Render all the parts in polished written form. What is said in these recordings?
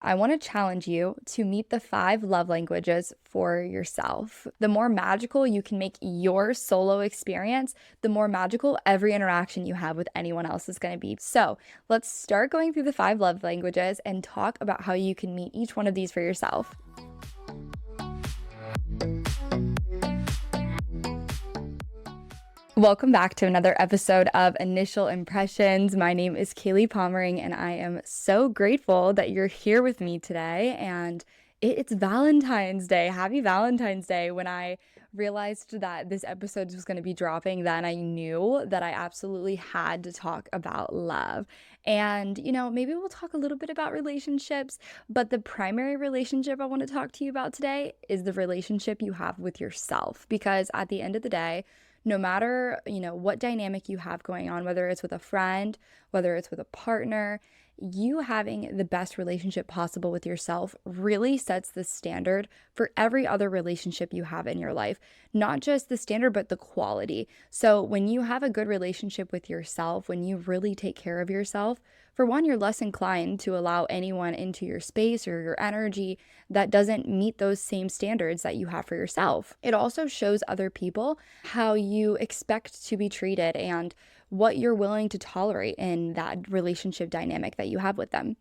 I want to challenge you to meet the 5 love languages for yourself. The more magical you can make your solo experience, the more magical every interaction you have with anyone else is going to be. So let's start going through the 5 love languages and talk about how you can meet each one of these for yourself. Welcome back to another episode of Initial Impressions. My name is Kaylee Pommering, and I am so grateful that you're here with me today. And it's Valentine's Day. Happy Valentine's Day. When I realized that this episode was going to be dropping, then I knew that I absolutely had to talk about love. And, maybe we'll talk a little bit about relationships, but the primary relationship I want to talk to you about today is the relationship you have with yourself. Because at the end of the day, no matter, what dynamic you have going on, whether it's with a friend, whether it's with a partner, you having the best relationship possible with yourself really sets the standard for every other relationship you have in your life. Not just the standard, but the quality. So when you have a good relationship with yourself, when you really take care of yourself, for one, you're less inclined to allow anyone into your space or your energy that doesn't meet those same standards that you have for yourself. It also shows other people how you expect to be treated and what you're willing to tolerate in that relationship dynamic that you have with them.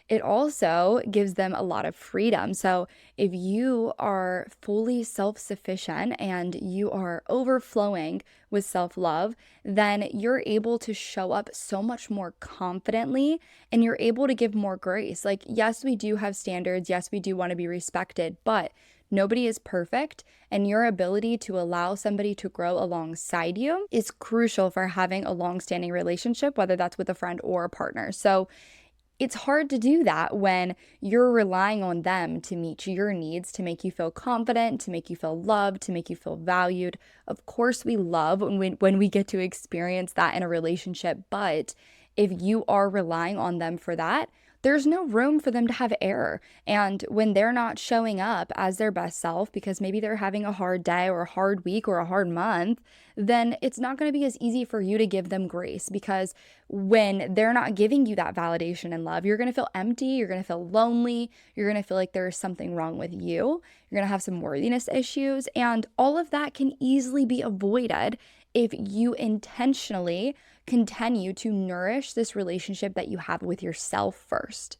It also gives them a lot of freedom. So if you are fully self-sufficient and you are overflowing with self-love, then you're able to show up so much more confidently and you're able to give more grace. Like, yes, we do have standards. Yes, we do want to be respected, but nobody is perfect, and your ability to allow somebody to grow alongside you is crucial for having a long-standing relationship, whether that's with a friend or a partner. So it's hard to do that when you're relying on them to meet your needs, to make you feel confident, to make you feel loved, to make you feel valued. Of course, we love when we get to experience that in a relationship, but if you are relying on them for that, there's no room for them to have error. And when they're not showing up as their best self because maybe they're having a hard day or a hard week or a hard month, then it's not going to be as easy for you to give them grace, because when they're not giving you that validation and love, you're going to feel empty, you're going to feel lonely, you're going to feel like there's something wrong with you, you're going to have some worthiness issues, and all of that can easily be avoided if you intentionally continue to nourish this relationship that you have with yourself first.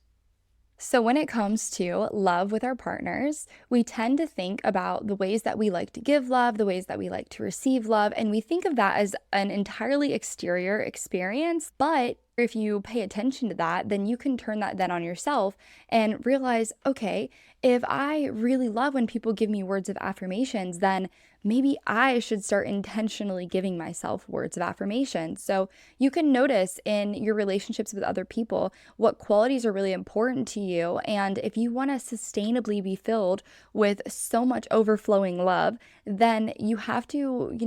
So when it comes to love with our partners, we tend to think about the ways that we like to give love, the ways that we like to receive love, and we think of that as an entirely exterior experience. But if you pay attention to that, then you can turn that then on yourself and realize, okay, if I really love when people give me words of affirmations, then maybe I should start intentionally giving myself words of affirmation. So you can notice in your relationships with other people what qualities are really important to you. And if you want to sustainably be filled with so much overflowing love, then you have to,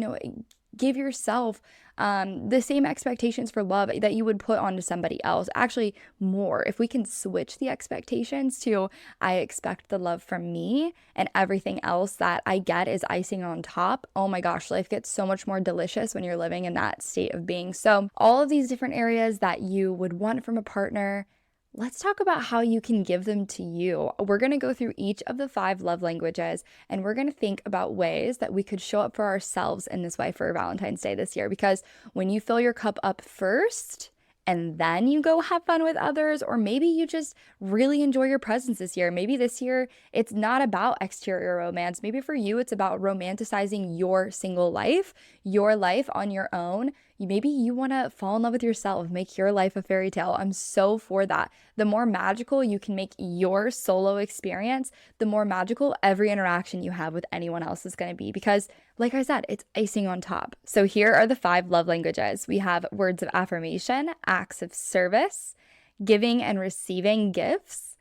give yourself the same expectations for love that you would put onto somebody else. Actually, more. If we can switch the expectations to, I expect the love from me and everything else that I get is icing on top. Oh my gosh, life gets so much more delicious when you're living in that state of being. So all of these different areas that you would want from a partner, let's talk about how you can give them to you. We're going to go through each of the 5 love languages, and we're going to think about ways that we could show up for ourselves in this way for Valentine's Day this year. Because when you fill your cup up first, and then you go have fun with others, or maybe you just really enjoy your presence this year. Maybe this year it's not about exterior romance. Maybe for you it's about romanticizing your single life, your life on your own. Maybe you want to fall in love with yourself, make your life a fairy tale. I'm so for that. The more magical you can make your solo experience, the more magical every interaction you have with anyone else is going to be. Because, like I said, it's icing on top. So here are the 5 love languages. We have words of affirmation, acts of service, giving and receiving gifts,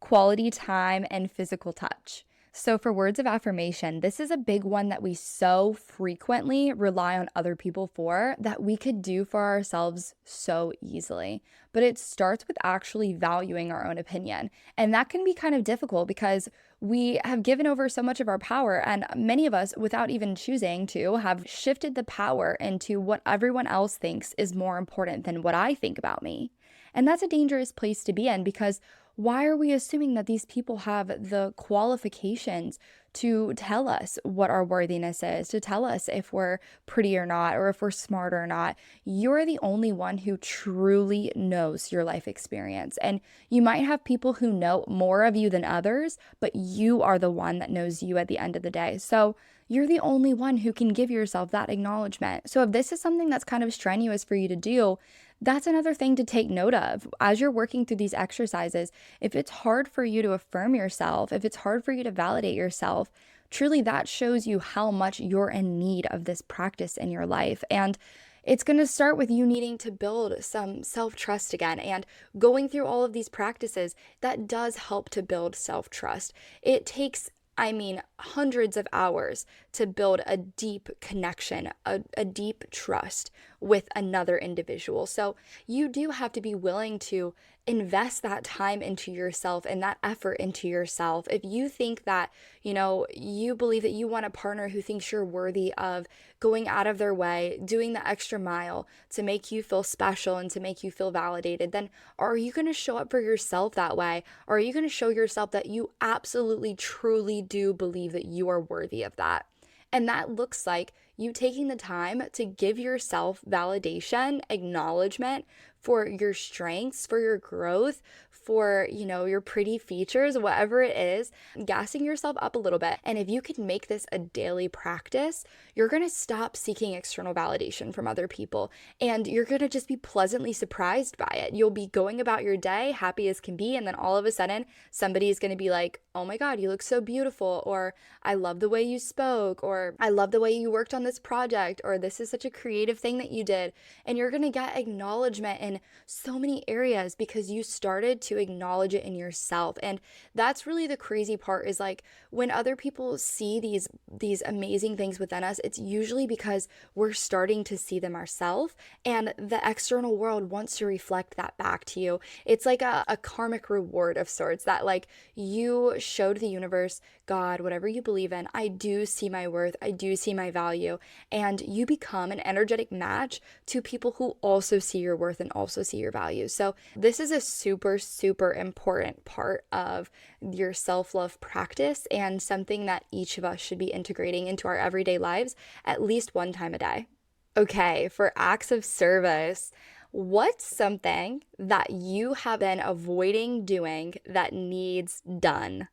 quality time, and physical touch. So for words of affirmation, this is a big one that we so frequently rely on other people for that we could do for ourselves so easily. But it starts with actually valuing our own opinion. And that can be kind of difficult because we have given over so much of our power, and many of us, without even choosing to, have shifted the power into what everyone else thinks is more important than what I think about me. And that's a dangerous place to be in, because why are we assuming that these people have the qualifications to tell us what our worthiness is, to tell us if we're pretty or not, or if we're smart or not? You're the only one who truly knows your life experience. And you might have people who know more of you than others, but you are the one that knows you at the end of the day. So you're the only one who can give yourself that acknowledgement. So if this is something that's kind of strenuous for you to do, that's another thing to take note of as you're working through these exercises. If it's hard for you to affirm yourself, if it's hard for you to validate yourself, truly that shows you how much you're in need of this practice in your life. And it's going to start with you needing to build some self-trust again. And going through all of these practices, that does help to build self-trust. It takes, hundreds of hours to build a deep connection, a deep trust with another individual. So you do have to be willing to invest that time into yourself and that effort into yourself. If you think that, you believe that you want a partner who thinks you're worthy of going out of their way, doing the extra mile to make you feel special and to make you feel validated, then are you going to show up for yourself that way? Or are you going to show yourself that you absolutely, truly do believe that you are worthy of that? And that looks like you taking the time to give yourself validation, acknowledgement for your strengths, for your growth, for, your pretty features, whatever it is, gassing yourself up a little bit. And if you can make this a daily practice, you're going to stop seeking external validation from other people. And you're going to just be pleasantly surprised by it. You'll be going about your day happy as can be. And then all of a sudden, somebody is going to be like, oh my God, you look so beautiful. Or I love the way you spoke. Or I love the way you worked on this project. Or this is such a creative thing that you did. And you're going to get acknowledgement in so many areas because you started to acknowledge it in yourself. And that's really the crazy part, is like when other people see these amazing things within us, it's usually because we're starting to see them ourselves, and the external world wants to reflect that back to you. It's like a karmic reward of sorts, that like you showed the universe, God, whatever you believe in, I do see my worth, I do see my value, and you become an energetic match to people who also see your worth and also see your value. So this is a super, super important part of your self-love practice, and something that each of us should be integrating into our everyday lives at least one time a day. Okay, for acts of service, what's something that you have been avoiding doing that needs done?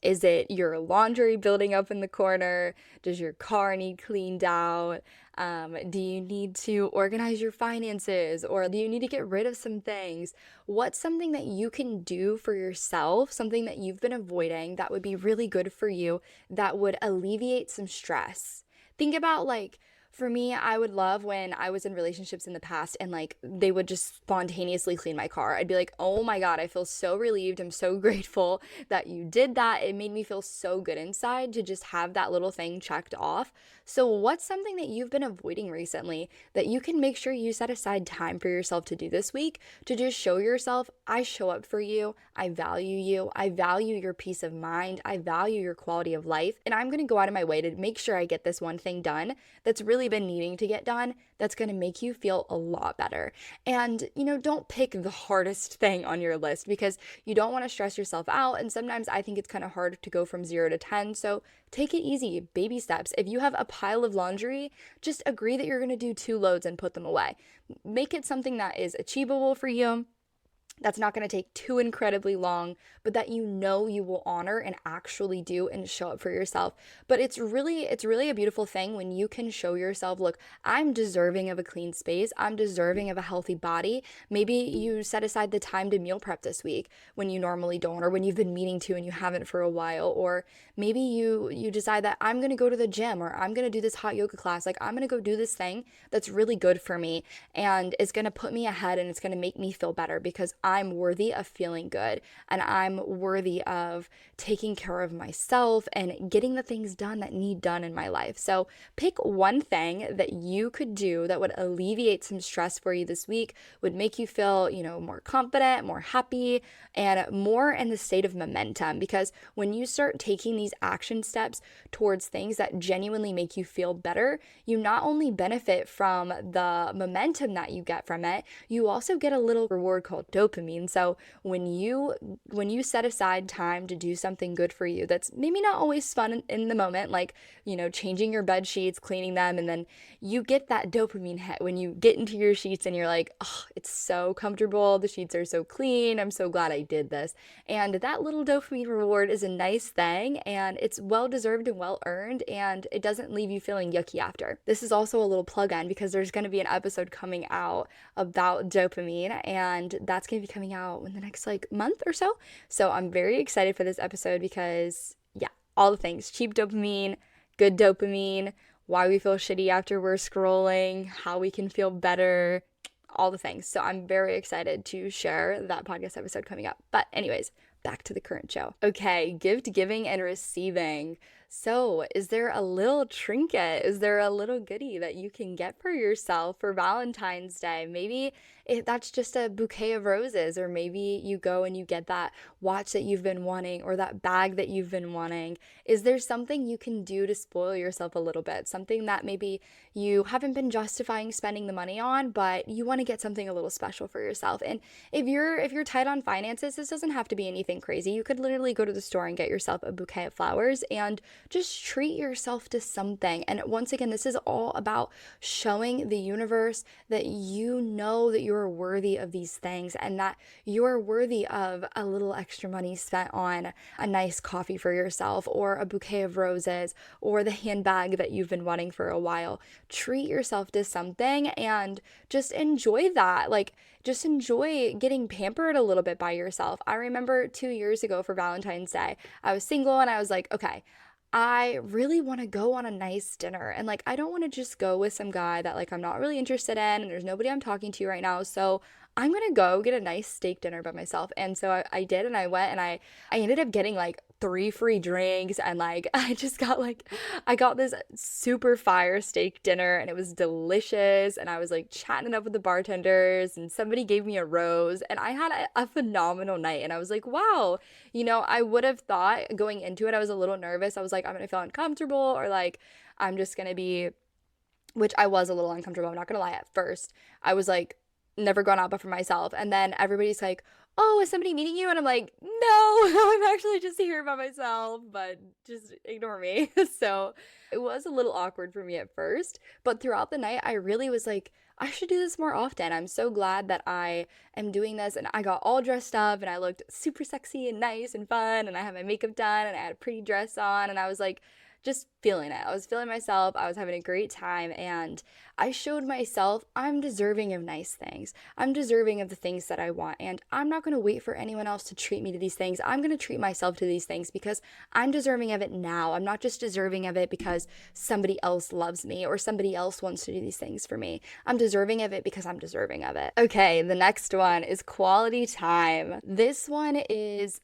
Is it your laundry building up in the corner? Does your car need cleaned out? Do you need to organize your finances, or do you need to get rid of some things? What's something that you can do for yourself, something that you've been avoiding that would be really good for you, that would alleviate some stress? Think about, like, for me, I would love when I was in relationships in the past and like they would just spontaneously clean my car. I'd be like, oh my God, I feel so relieved. I'm so grateful that you did that. It made me feel so good inside to just have that little thing checked off. So what's something that you've been avoiding recently that you can make sure you set aside time for yourself to do this week, to just show yourself, I show up for you, I value your peace of mind, I value your quality of life, and I'm going to go out of my way to make sure I get this one thing done that's really been needing to get done, that's going to make you feel a lot better. And, don't pick the hardest thing on your list, because you don't want to stress yourself out. And sometimes I think it's kind of hard to go from 0 to 10. So take it easy, baby steps. If you have a pile of laundry, just agree that you're going to do 2 loads and put them away. Make it something that is achievable for you, that's not going to take too incredibly long, but that you will honor and actually do and show up for yourself. But it's really a beautiful thing when you can show yourself, look, I'm deserving of a clean space. I'm deserving of a healthy body. Maybe you set aside the time to meal prep this week when you normally don't, or when you've been meaning to and you haven't for a while. Or maybe you decide that I'm going to go to the gym, or I'm going to do this hot yoga class. Like, I'm going to go do this thing that's really good for me and it's going to put me ahead and it's going to make me feel better, because I'm worthy of feeling good, and I'm worthy of taking care of myself and getting the things done that need done in my life. So pick one thing that you could do that would alleviate some stress for you this week, would make you feel, more confident, more happy, and more in the state of momentum. Because when you start taking these action steps towards things that genuinely make you feel better, you not only benefit from the momentum that you get from it, you also get a little reward called dopamine dopamine. So when you set aside time to do something good for you, that's maybe not always fun in the moment, like, changing your bed sheets, cleaning them, and then you get that dopamine hit when you get into your sheets and you're like, oh, it's so comfortable. The sheets are so clean. I'm so glad I did this. And that little dopamine reward is a nice thing, and it's well deserved and well earned, and it doesn't leave you feeling yucky after. This is also a little plug in because there's going to be an episode coming out about dopamine, and that's going to be coming out in the next like month or so. So I'm very excited for this episode because, yeah, all the things: cheap dopamine, good dopamine, why we feel shitty after we're scrolling, how we can feel better, all the things. So I'm very excited to share that podcast episode coming up. But anyways, back to the current show. Okay, gift giving and receiving. So, is there a little trinket? Is there a little goodie that you can get for yourself for Valentine's Day? Maybe that's just a bouquet of roses, or maybe you go and you get that watch that you've been wanting or that bag that you've been wanting. Is there something you can do to spoil yourself a little bit? Something that maybe you haven't been justifying spending the money on, but you want to get something a little special for yourself. And if you're tight on finances, this doesn't have to be anything crazy. You could literally go to the store and get yourself a bouquet of flowers and just treat yourself to something. And once again, this is all about showing the universe that you know that you're worthy of these things, and that you're worthy of a little extra money spent on a nice coffee for yourself, or a bouquet of roses, or the handbag that you've been wanting for a while. Treat yourself to something and just enjoy that. Like, just enjoy getting pampered a little bit by yourself. I remember 2 years ago for Valentine's Day, I was single and I was like, okay, I really want to go on a nice dinner, and like I don't want to just go with some guy that like I'm not really interested in and there's nobody I'm talking to right now. So I'm gonna go get a nice steak dinner by myself. And so I did, and I went, and I ended up getting like 3 free drinks, and like I got this super fire steak dinner, and it was delicious, and I was like chatting up with the bartenders, and somebody gave me a rose, and I had a phenomenal night. And I was like, wow, I would have thought going into it, I was a little nervous. I was like, I'm gonna feel uncomfortable, or like I'm just gonna be, which I was a little uncomfortable, I'm not gonna lie. At first I was like, never gone out but for myself, and then everybody's like, oh, is somebody meeting you? And I'm like, no, I'm actually just here by myself, but just ignore me. So it was a little awkward for me at first, but throughout the night I really was like, I should do this more often. I'm so glad that I am doing this, and I got all dressed up and I looked super sexy and nice and fun, and I had my makeup done and I had a pretty dress on, and I was like just feeling it. I was feeling myself. I was having a great time, and I showed myself I'm deserving of nice things. I'm deserving of the things that I want, and I'm not going to wait for anyone else to treat me to these things. I'm going to treat myself to these things because I'm deserving of it now. I'm not just deserving of it because somebody else loves me or somebody else wants to do these things for me. I'm deserving of it because I'm deserving of it. Okay, the next one is quality time. This one is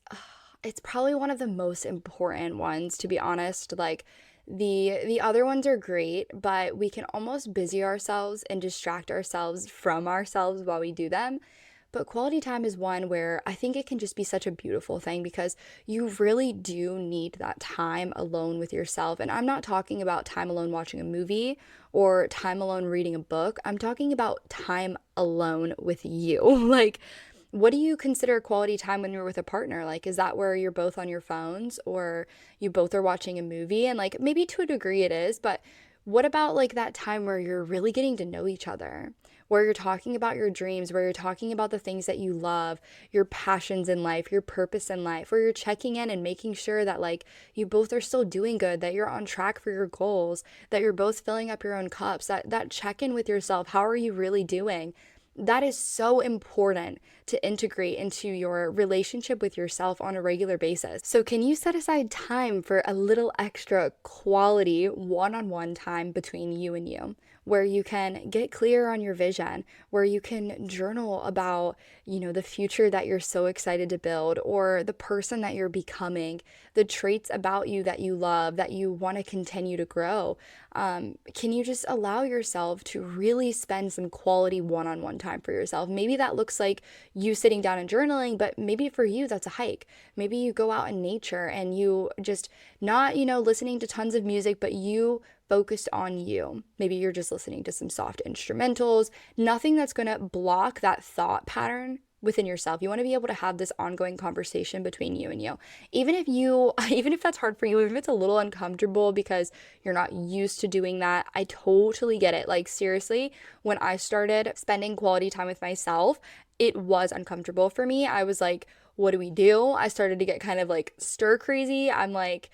it's probably one of the most important ones, to be honest. Like, the other ones are great, but we can almost busy ourselves and distract ourselves from ourselves while we do them. But quality time is one where I think it can just be such a beautiful thing, because you really do need that time alone with yourself. And I'm not talking about time alone watching a movie or time alone reading a book. I'm talking about time alone with you. Like, what do you consider quality time when you're with a partner? Like, is that where you're both on your phones, or you both are watching a movie? And like, maybe to a degree it is, but what about like that time where you're really getting to know each other, where you're talking about your dreams, where you're talking about the things that you love, your passions in life, your purpose in life, where you're checking in and making sure that like you both are still doing good, that you're on track for your goals, that you're both filling up your own cups, that check in with yourself. How are you really doing? That is so important to integrate into your relationship with yourself on a regular basis. So can you set aside time for a little extra quality one-on-one time between you and you, where you can get clear on your vision, where you can journal about, the future that you're so excited to build, or the person that you're becoming, the traits about you that you love, that you want to continue to grow. Can you just allow yourself to really spend some quality one-on-one time for yourself? Maybe that looks like you sitting down and journaling, but maybe for you that's a hike. Maybe you go out in nature and you just not, listening to tons of music, but you focused on you. Maybe you're just listening to some soft instrumentals, nothing that's going to block that thought pattern within yourself. You want to be able to have this ongoing conversation between you and you. Even if that's hard for you, even if it's a little uncomfortable because you're not used to doing that, I totally get it. Like, seriously, when I started spending quality time with myself, it was uncomfortable for me. I was like, what do we do? I started to get kind of like stir crazy. I'm like,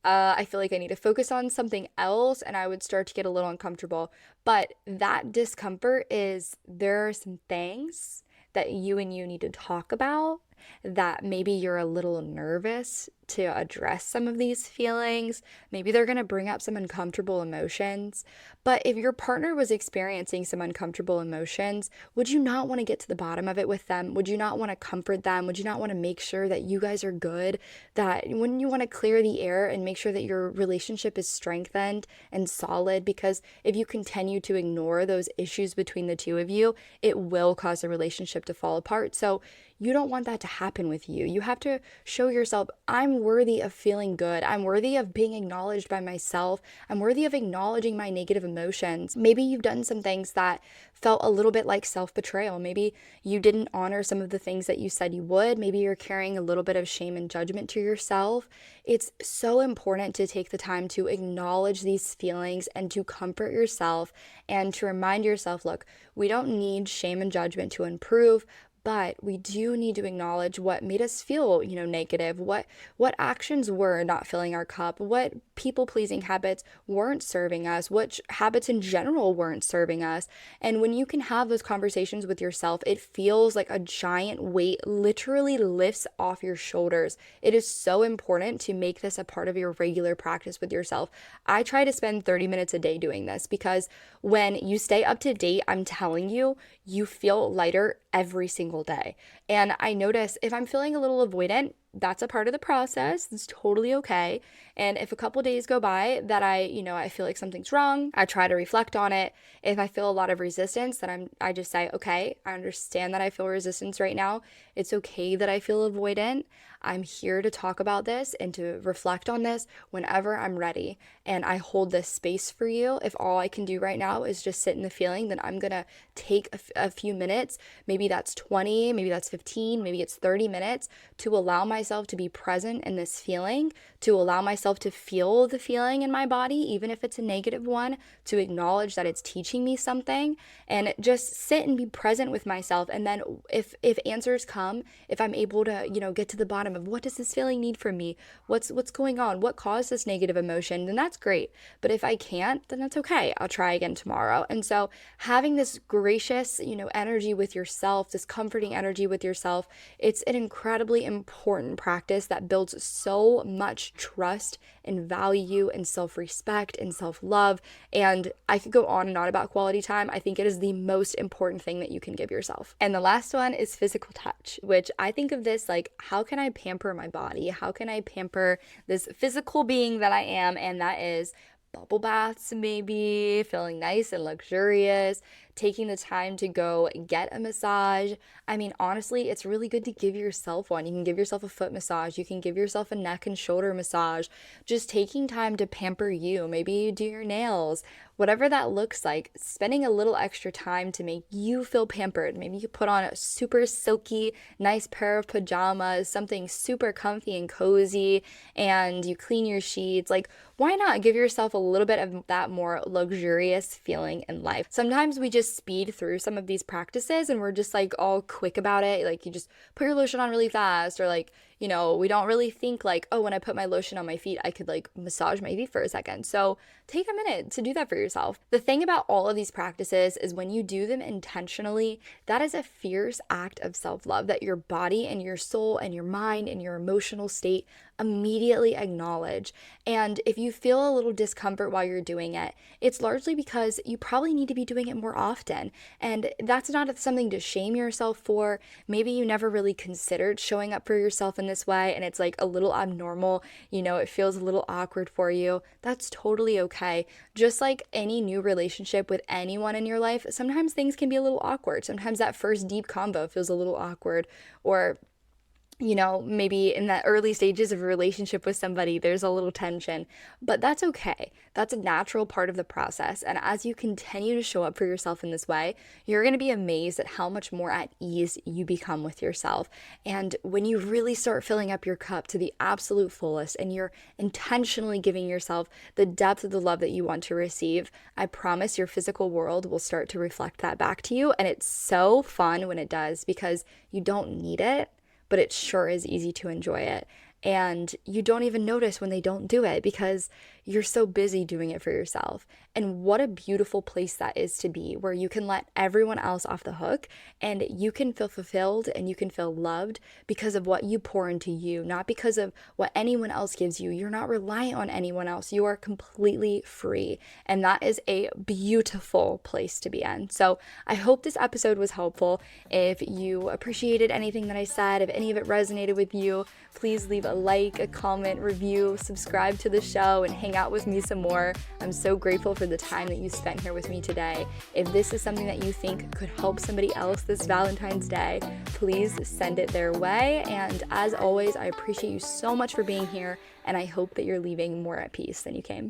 I feel like I need to focus on something else, and I would start to get a little uncomfortable. But that discomfort is there are some things that you and you need to talk about, that maybe you're a little nervous to address some of these feelings. Maybe they're going to bring up some uncomfortable emotions. But if your partner was experiencing some uncomfortable emotions, would you not want to get to the bottom of it with them? Would you not want to comfort them? Would you not want to make sure that you guys are good? That wouldn't you want to clear the air and make sure that your relationship is strengthened and solid? Because if you continue to ignore those issues between the two of you, it will cause the relationship to fall apart. So you don't want that to happen with you. You have to show yourself, I'm worthy of feeling good. I'm worthy of being acknowledged by myself. I'm worthy of acknowledging my negative emotions. Maybe you've done some things that felt a little bit like self-betrayal. Maybe you didn't honor some of the things that you said you would. Maybe you're carrying a little bit of shame and judgment to yourself. It's so important to take the time to acknowledge these feelings and to comfort yourself and to remind yourself, look, we don't need shame and judgment to improve, but we do need to acknowledge what made us feel, negative, what actions were not filling our cup, what people-pleasing habits weren't serving us, what habits in general weren't serving us. And when you can have those conversations with yourself, it feels like a giant weight literally lifts off your shoulders. It is so important to make this a part of your regular practice with yourself. I try to spend 30 minutes a day doing this because when you stay up to date, I'm telling you, you feel lighter every single day. And I notice if I'm feeling a little avoidant, that's a part of the process. It's totally okay. And if a couple days go by that I feel like something's wrong, I try to reflect on it. If I feel a lot of resistance, then I just say, okay, I understand that I feel resistance right now. It's okay that I feel avoidant. I'm here to talk about this and to reflect on this whenever I'm ready. And I hold this space for you. If all I can do right now is just sit in the feeling, then I'm going to take a few minutes. Maybe that's 20, maybe that's 15, maybe it's 30 minutes to allow myself to be present in this feeling, to allow myself to feel the feeling in my body, even if it's a negative one, to acknowledge that it's teaching me something, and just sit and be present with myself. And then if answers come, if I'm able to, get to the bottom of what does this feeling need from me? What's going on? What caused this negative emotion? Then that's great. But if I can't, then that's okay. I'll try again tomorrow. And so having this gracious, energy with yourself, this comforting energy with yourself, it's an incredibly important practice that builds so much trust and value and self-respect and self-love. And I could go on and on about quality time. I think it is the most important thing that you can give yourself. And the last one is physical touch, which I think of this like, how can I pamper my body? How can I pamper this physical being that I am? And that is bubble baths, maybe feeling nice and luxurious, taking the time to go get a massage. I mean, honestly, it's really good to give yourself one. You can give yourself a foot massage. You can give yourself a neck and shoulder massage. Just taking time to pamper you. Maybe you do your nails, whatever that looks like, spending a little extra time to make you feel pampered. Maybe you put on a super silky, nice pair of pajamas, something super comfy and cozy, and you clean your sheets. Like, why not give yourself a little bit of that more luxurious feeling in life? Sometimes we just speed through some of these practices and we're just like all quick about it. Like, you just put your lotion on really fast, or like, we don't really think like, oh, when I put my lotion on my feet, I could like massage my feet for a second. So take a minute to do that for yourself. The thing about all of these practices is when you do them intentionally, that is a fierce act of self-love that your body and your soul and your mind and your emotional state immediately acknowledge. And if you feel a little discomfort while you're doing it, it's largely because you probably need to be doing it more often. And that's not something to shame yourself for. Maybe you never really considered showing up for yourself in this way, and it's like a little abnormal, it feels a little awkward for you. That's totally okay. Just like any new relationship with anyone in your life, sometimes things can be a little awkward. Sometimes that first deep convo feels a little awkward, or maybe in the early stages of a relationship with somebody, there's a little tension, but that's okay. That's a natural part of the process. And as you continue to show up for yourself in this way, you're going to be amazed at how much more at ease you become with yourself. And when you really start filling up your cup to the absolute fullest and you're intentionally giving yourself the depth of the love that you want to receive, I promise your physical world will start to reflect that back to you. And it's so fun when it does because you don't need it, but it sure is easy to enjoy it. And you don't even notice when they don't do it because you're so busy doing it for yourself. And what a beautiful place that is to be, where you can let everyone else off the hook and you can feel fulfilled and you can feel loved because of what you pour into you, not because of what anyone else gives you. You're not reliant on anyone else. You are completely free. And that is a beautiful place to be in. So I hope this episode was helpful. If you appreciated anything that I said, if any of it resonated with you, please leave a like, a comment, review, subscribe to the show, and hang out with me some more. I'm so grateful for the time that you spent here with me today. If this is something that you think could help somebody else this Valentine's Day, please send it their way. And as always, I appreciate you so much for being here, and I hope that you're leaving more at peace than you came.